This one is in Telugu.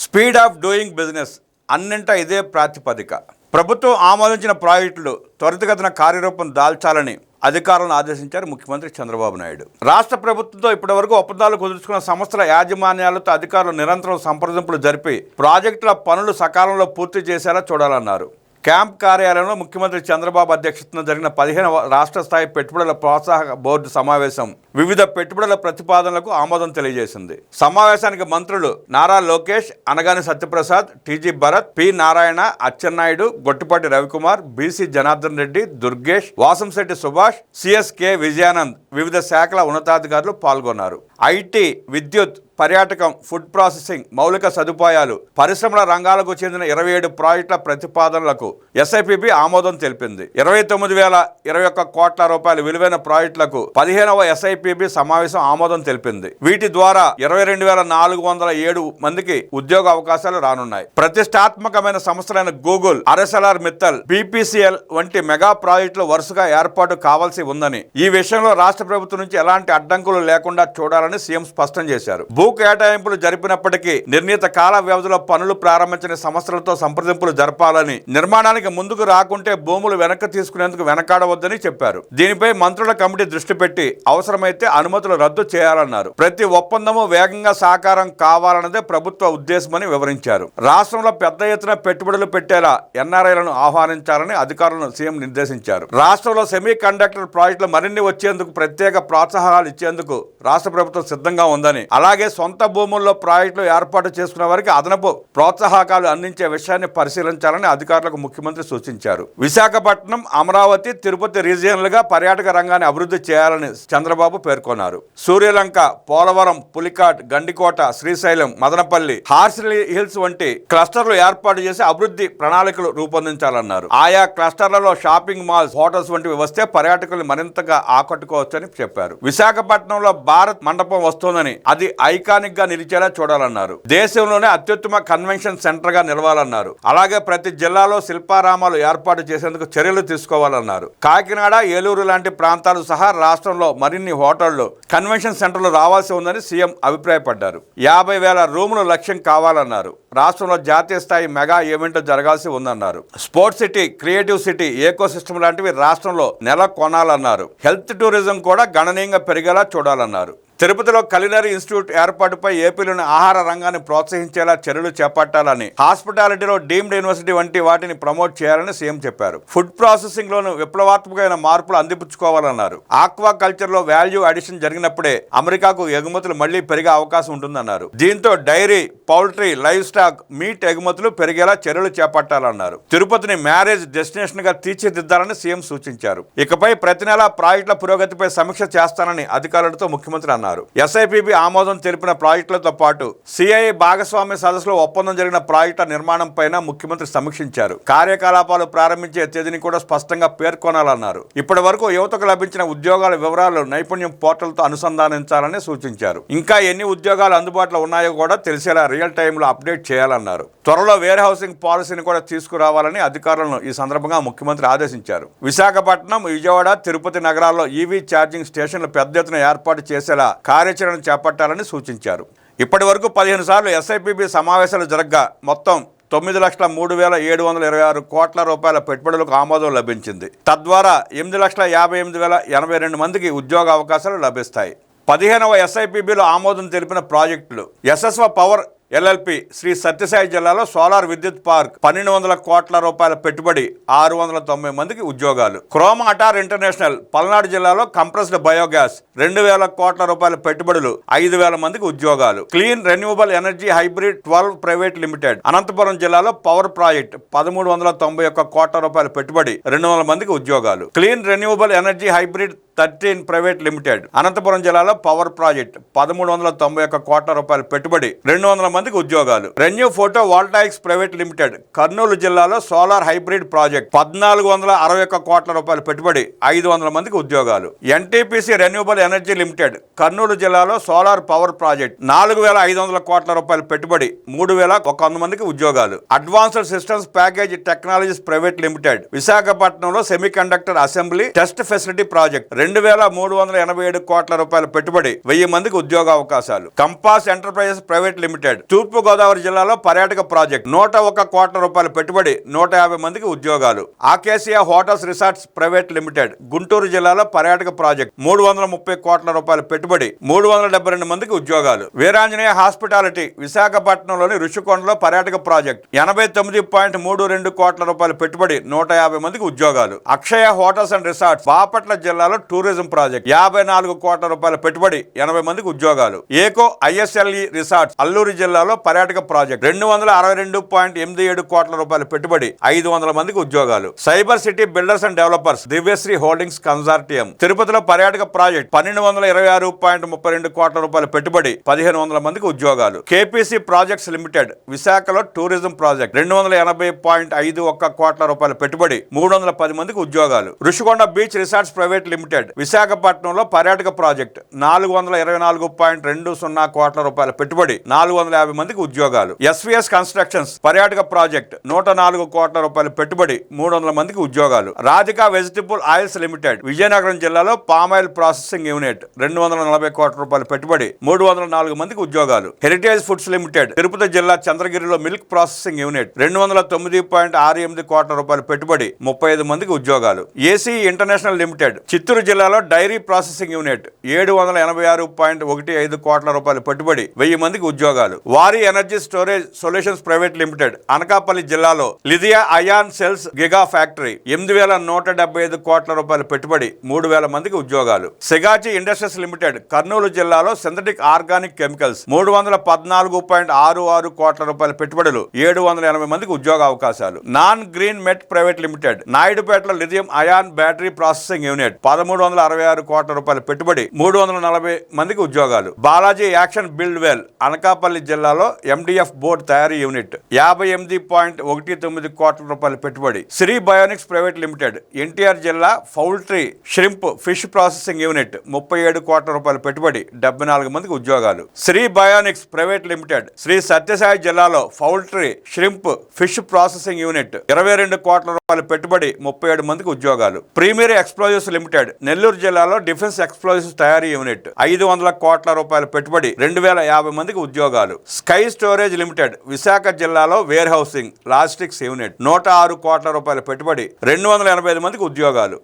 స్పీడ్ ఆఫ్ డూయింగ్ బిజినెస్ అన్నింటా ఇదే ప్రాతిపదిక. ప్రభుత్వం ఆమోదించిన ప్రాజెక్టులు త్వరితగతిన కార్యరూపం దాల్చాలని అధికారులను ఆదేశించారు ముఖ్యమంత్రి చంద్రబాబు నాయుడు. రాష్ట్ర ప్రభుత్వంతో ఇప్పటివరకు ఒప్పందాలు కుదుర్చుకున్న సంస్థల యాజమాన్యాలతో అధికారులు నిరంతరం సంప్రదింపులు జరిపి ప్రాజెక్టుల పనులు సకాలంలో పూర్తి చేసేలా చూడాలన్నారు. క్యాంప్ కార్యాలయంలో ముఖ్యమంత్రి చంద్రబాబు అధ్యక్షతన జరిగిన 15వ రాష్ట్ర స్థాయి పెట్టుబడుల ప్రోత్సాహక బోర్డు సమావేశం వివిధ పెట్టుబడుల ప్రతిపాదనలకు ఆమోదం తెలియజేసింది. సమావేశానికి మంత్రులు Nara Lokesh, Anagani Satyaprasad, TG Bharath, P Narayana, Atchannaidu, Gottipati Ravikumar, BC Janardhan Reddy, Durgesh, Vasamsetti Subhash, CS K Vijayanand వివిధ శాఖల ఉన్నతాధికారులు పాల్గొన్నారు. ఐటీ, విద్యుత్, పర్యాటకం, ఫుడ్ ప్రాసెసింగ్, మౌలిక సదుపాయాలు, పరిశ్రమల రంగాలకు చెందిన 27 ప్రాజెక్టుల ప్రతిపాదనలకు ఎస్ఐపిబి ఆమోదం తెలిపింది. 29,021 కోట్ల రూపాయల విలువైన ప్రాజెక్టులకు 15వ ఎస్ఐపిబి సమావేశం ఆమోదం తెలిపింది. వీటి ద్వారా 22,407 మందికి ఉద్యోగ అవకాశాలు రానున్నాయి. ప్రతిష్టాత్మకమైన సంస్థలైన గూగుల్, ఆర్ఎస్ఎల్ఆర్ మిత్తల్, బీపీసీఎల్ వంటి మెగా ప్రాజెక్టులు వరుసగా ఏర్పాటు కావాల్సి ఉందని, ఈ విషయంలో రాష్ట్ర ప్రభుత్వం నుంచి ఎలాంటి అడ్డంకులు లేకుండా చూడాలని సీఎం స్పష్టం చేశారు. భూ కేటాయింపులు జరిపినప్పటికీ నిర్ణీత కాల వ్యవధిలో పనులు ప్రారంభించిన సంస్థలతో సంప్రదింపులు జరపాలని, నిర్మాణానికి ముందుకు రాకుంటే భూములు వెనక్కి తీసుకునేందుకు వెనకాడవద్దని చెప్పారు. దీనిపై మంత్రుల కమిటీ దృష్టి పెట్టి అవసరమైతే అనుమతులు రద్దు చేయాలన్నారు. ప్రతి ఒప్పందము వేగంగా సాకారం కావాలన్నదే ప్రభుత్వ ఉద్దేశమని వివరించారు. రాష్ట్రంలో పెద్ద ఎత్తున పెట్టుబడులు పెట్టేలా ఎన్ఆర్ఐలను ఆహ్వానించాలని అధికారులను సీఎం నిర్దేశించారు. రాష్ట్రంలో సెమీ కండక్టర్ ప్రాజెక్టులు మరిన్ని వచ్చేందుకు ప్రత్యేక ప్రోత్సాహాలు ఇచ్చేందుకు రాష్ట్ర ప్రభుత్వం సిద్ధంగా ఉందని, అలాగే సొంత భూముల్లో ప్రాజెక్టులు ఏర్పాటు చేసుకున్న వారికి అదనపు ప్రోత్సాహకాలు అందించే విషయాన్ని పరిశీలించాలని అధికారులకు ముఖ్యమంత్రి సూచించారు. విశాఖపట్నం, అమరావతి, తిరుపతి రీజియన్లుగా పర్యాటక రంగాన్ని అభివృద్ధి చేయాలని చంద్రబాబు పేర్కొన్నారు. సూర్యలంక, పోలవరం, పులికాట్, గండికోట, శ్రీశైలం, మదనపల్లి, హార్సిలీ హిల్స్ వంటి క్లస్టర్లు ఏర్పాటు చేసి అభివృద్ధి ప్రణాళికలు రూపొందించాలన్నారు. ఆయా క్లస్టర్లలో షాపింగ్ మాల్స్, హోటల్స్ వంటివి వస్తే పర్యాటకులు మరింతగా ఆకట్టుకోవచ్చని చెప్పారు. విశాఖపట్నంలో భారత్ మండపం వస్తోందని, అది ఐకానిక్ గా నిలిచేలా చూడాలన్నారు. దేశంలోనే అత్యుత్తమ కన్వెన్షన్ సెంటర్ గా నిలవాలన్నారు. అలాగే ప్రతి జిల్లాలో శిల్పారామాలు ఏర్పాటు చేసేందుకు చర్యలు తీసుకోవాలన్నారు. కాకినాడ, ఏలూరు లాంటి ప్రాంతాలు సహా రాష్ట్రంలో మరిన్ని హోటళ్లు, కన్వెన్షన్ సెంటర్లు రావాల్సి ఉందని సీఎం అభిప్రాయపడ్డారు. 50,000 రూములు లక్ష్యం కావాలన్నారు. రాష్ట్రంలో జాతీయ స్థాయి మెగా ఈవెంట్లు జరగాల్సి ఉందన్నారు. స్పోర్ట్స్ సిటీ, క్రియేటివ్ సిటీ, ఏకో సిస్టమ్ లాంటివి రాష్ట్రంలో కొనాలన్నారు. హెల్త్ టూరిజం కూడా గణనీయంగా పెరిగేలా చూడాలన్నారు. తిరుపతిలో కలినరీ ఇన్స్టిట్యూట్ ఏర్పాటుపై ఏపీలోని ఆహార రంగాన్ని ప్రోత్సహించేలా చర్యలు చేపట్టాలని, హాస్పిటాలిటీలో డీమ్డ్ యూనివర్సిటీ వంటి వాటిని ప్రమోట్ చేయాలని సీఎం చెప్పారు. ఫుడ్ ప్రాసెసింగ్ లోను విప్లవాత్మకమైన మార్పులు అందిపుచ్చుకోవాలన్నారు. ఆక్వా కల్చర్ లో వాల్యూ అడిషన్ జరిగినప్పుడే అమెరికాకు ఎగుమతులు మళ్లీ పెరిగే అవకాశం ఉంటుందన్నారు. దీంతో dairy, poultry, livestock, meat ఎగుమతులు పెరిగేలా చర్యలు చేపట్టాలన్నారు. తిరుపతిని మ్యారేజ్ డెస్టినేషన్ గా తీర్చిదిద్దాలని సీఎం సూచించారు. ఇకపై ప్రతి నెల ప్రాజెక్టుల పురోగతిపై సమీక్ష చేస్తానని అధికారులతో ముఖ్యమంత్రి అన్నారు. ఎస్ఐపిబి ఆమోదం తెలిపిన ప్రాజెక్టులతో పాటు సిఐఐ భాగస్వామ్య సదస్సులో ఒప్పందం జరిగిన ప్రాజెక్టుల నిర్మాణం పైన ముఖ్యమంత్రి సమీక్షించారు. కార్యకలాపాలు ప్రారంభించే తేదీని కూడా స్పష్టంగా పేర్కొనాలన్నారు. ఇప్పటి వరకు యువతకు లభించిన ఉద్యోగాల వివరాలు నైపుణ్యం పోర్టల్తో అనుసంధానించాలని సూచించారు. ఇంకా ఎన్ని ఉద్యోగాలు అందుబాటులో ఉన్నాయో కూడా తెలిసేలా రియల్ టైంలో అప్డేట్ చేయాలన్నారు. త్వరలో వేర్ హౌసింగ్ పాలసీని కూడా తీసుకురావాలని అధికారులను ఈ సందర్భంగా ముఖ్యమంత్రి ఆదేశించారు. విశాఖపట్నం, విజయవాడ, తిరుపతి నగరాల్లో ఈవీ ఛార్జింగ్ స్టేషన్లు పెద్ద ఎత్తున ఏర్పాటు చేసేలా కార్యాచరణ చేపట్టాలని సూచించారు. ఇప్పటి వరకు 15 సార్లు ఎస్ఐపిబి సమావేశాలు జరగ్గా మొత్తం 9,03,726 కోట్ల రూపాయల పెట్టుబడులకు ఆమోదం లభించింది. తద్వారా 8,58,082 మందికి ఉద్యోగ అవకాశాలు లభిస్తాయి. 15వ ఎస్ఐపిబిలో ఆమోదం తెలిపిన ప్రాజెక్టులు: ఎస్ఎస్వ పవర్ ఎల్ఎల్పి శ్రీ సత్యసాయి జిల్లాలో సోలార్ విద్యుత్ పార్క్ 1,200 కోట్ల రూపాయల పెట్టుబడి, 690 మందికి ఉద్యోగాలు. క్రోమ్ అటార్ ఇంటర్నేషనల్ పల్నాడు జిల్లాలో కంప్రెస్డ్ బయోగ్యాస్ 2,000 కోట్ల రూపాయల పెట్టుబడులు, 5,000 మందికి ఉద్యోగాలు. Clean renewable energy hybrid 12 private limited Anantapur జిల్లాలో పవర్ ప్రాజెక్ట్ 1,391 కోట్ల రూపాయల పెట్టుబడి, 200 మందికి ఉద్యోగాలు. Clean renewable energy hybrid 13 private limited Anantapur జిల్లాలో పవర్ ప్రాజెక్ట్ 1,391 కోట్ల రూపాయల పెట్టుబడి, 200 మందికి ఉద్యోగాలు. ReNew photovoltaics private limited Kurnool జిల్లాలో సోలార్ హైబ్రిడ్ ప్రాజెక్ట్ 1,461 కోట్ల రూపాయల పెట్టుబడి, 500 మందికి ఉద్యోగాలు. NTPC renewable energy limited Kurnool జిల్లాలో సోలార్ పవర్ ప్రాజెక్ట్ 4,500 కోట్ల రూపాయల పెట్టుబడి, 3,100 మందికి ఉద్యోగాలు. Advanced systems package technologies private limited విశాఖపట్నంలో semiconductor assembly test facility project 2,387 కోట్ల రూపాయల పెట్టుబడి, 1000 మందికి ఉద్యోగ అవకాశాలు. కంపాస్ ఎంటర్ప్రైజెస్ ప్రైవేట్ లిమిటెడ్ తూర్పు గోదావరి జిల్లాలో పర్యాటక ప్రాజెక్ట్ 101 కోట్ల రూపాయల పెట్టుబడి 150 మందికి ఉద్యోగాలు. Acacia hotels resorts private limited Guntur జిల్లాలో పర్యాటక ప్రాజెక్ట్ 330 కోట్ల రూపాయల పెట్టుబడి 372 మందికి ఉద్యోగాలు. వీరాంజనేయ హాస్పిటాలిటీ విశాఖపట్నంలోని రుషికొండలో పర్యాటక ప్రాజెక్ట్ 89.32 కోట్ల రూపాయల పెట్టుబడి 150 మందికి ఉద్యోగాలు. అక్షయ హోటల్స్ అండ్ రిసార్ట్స్ బాపట్ల జిల్లాలో టూరిజం ప్రాజెక్ట్ 54 కోట్ల రూపాయల పెట్టుబడి 80 మందికి ఉద్యోగాలు. ఏకో ఐఎస్ఎల్ఈ రిసార్ట్స్ అల్లూరు జిల్లాలో పర్యాటక ప్రాజెక్ట్ 262.87 కోట్ల రూపాయల పెట్టుబడి 500 మందికి ఉద్యోగాలు. Cyber city builders and developers Divyasree holdings consortium తిరుపతిలో పర్యాటక ప్రాజెక్ట్ 1226.32 కోట్ల రూపాయల పెట్టుబడి 1500 మందికి ఉద్యోగాలు. కేపీసీ ప్రాజెక్ట్స్ లిమిటెడ్ విశాఖలో టూరిజం ప్రాజెక్ట్ 280.51 కోట్ల రూపాయల పెట్టుబడి 310 మందికి ఉద్యోగాలు. Rushikonda beach resorts private limited విశాఖపట్నంలో పర్యాటక ప్రాజెక్ట్ 424.20 కోట్ల రూపాయల పెట్టుబడి 450 మందికి ఉద్యోగాలు. ఎస్వీఎస్ కన్స్ట్రక్షన్స్ పర్యాటక ప్రాజెక్ట్ 104 కోట్ల రూపాయల పెట్టుబడి 300 మందికి ఉద్యోగాలు. Radhika vegetable oils limited Vizianagaram జిల్లాలో పామాయిల్ ప్రాసెసింగ్ యూనిట్ 240 కోట్ల రూపాయల పెట్టుబడి 304 మందికి ఉద్యోగాలు. హెరిటేజ్ ఫుడ్స్ లిమిటెడ్ తిరుపతి జిల్లా చంద్రగిరిలో మిల్క్ ప్రాసెసింగ్ యూనిట్ 209.68 కోట్ల రూపాయల పెట్టుబడి 35 మందికి ఉద్యోగాలు. ఏసీ ఇంటర్నేషనల్ లిమిటెడ్ చిత్తూరు జిల్లాలో డైరీ ప్రాసెసింగ్ యూనిట్ 786.15 కోట్ల రూపాయల పెట్టుబడి 1000 మందికి ఉద్యోగాలు. వారి energy storage solutions private limited Anakapalli జిల్లాలో లిథియా అయాన్ సెల్స్ గిగా ఫ్యాక్టరీ 8175 కోట్ల రూపాయల పెట్టుబడి 3000 మందికి ఉద్యోగాలు. సిగాచి ఇండస్ట్రీస్ లిమిటెడ్ కర్నూలు జిల్లాలో సింథటిక్ ఆర్గానిక్ కెమికల్స్ 314.66 కోట్ల రూపాయల పెట్టుబడులు 780 మందికి ఉద్యోగ అవకాశాలు. నాన్ గ్రీన్ మెట్ ప్రైవేట్ లిమిటెడ్ నాయుడుపేటలో lithium ion battery processing unit 1366 కోట్ల రూపాయల పెట్టుబడి 340 మందికి ఉద్యోగాలు. Balaji Action Buildwell Anakapalli జిల్లాలో ఎండిఎఫ్ బోర్డు తయారీ యూనిట్ 58.19 కోట్ల రూపాయల పెట్టుబడి. Sri Bionics private limited NTR జిల్లా poultry shrimp fish processing unit 37 కోట్ల రూపాయల పెట్టుబడి 74 మందికి ఉద్యోగాలు. Sri Bionics private limited Sri Sathya Sai జిల్లాలో poultry shrimp fish processing unit 22 కోట్ల రూపాయల పెట్టుబడి 37 మందికి ఉద్యోగాలు. ప్రీమియర్ ఎక్స్ప్లోజివ్స్ లిమిటెడ్ నెల్లూరు జిల్లాలో డిఫెన్స్ ఎక్స్ప్లోజివ్స్ తయారీ యూనిట్ 500 కోట్ల రూపాయల పెట్టుబడి 2050 మందికి ఉద్యోగాలు. స్కై స్టోరేజ్ లిమిటెడ్ విశాఖ జిల్లాలో వేర్ హౌసింగ్ లాజిస్టిక్స్ యూనిట్ 106 కోట్ల రూపాయల పెట్టుబడి 285 మందికి ఉద్యోగాలు.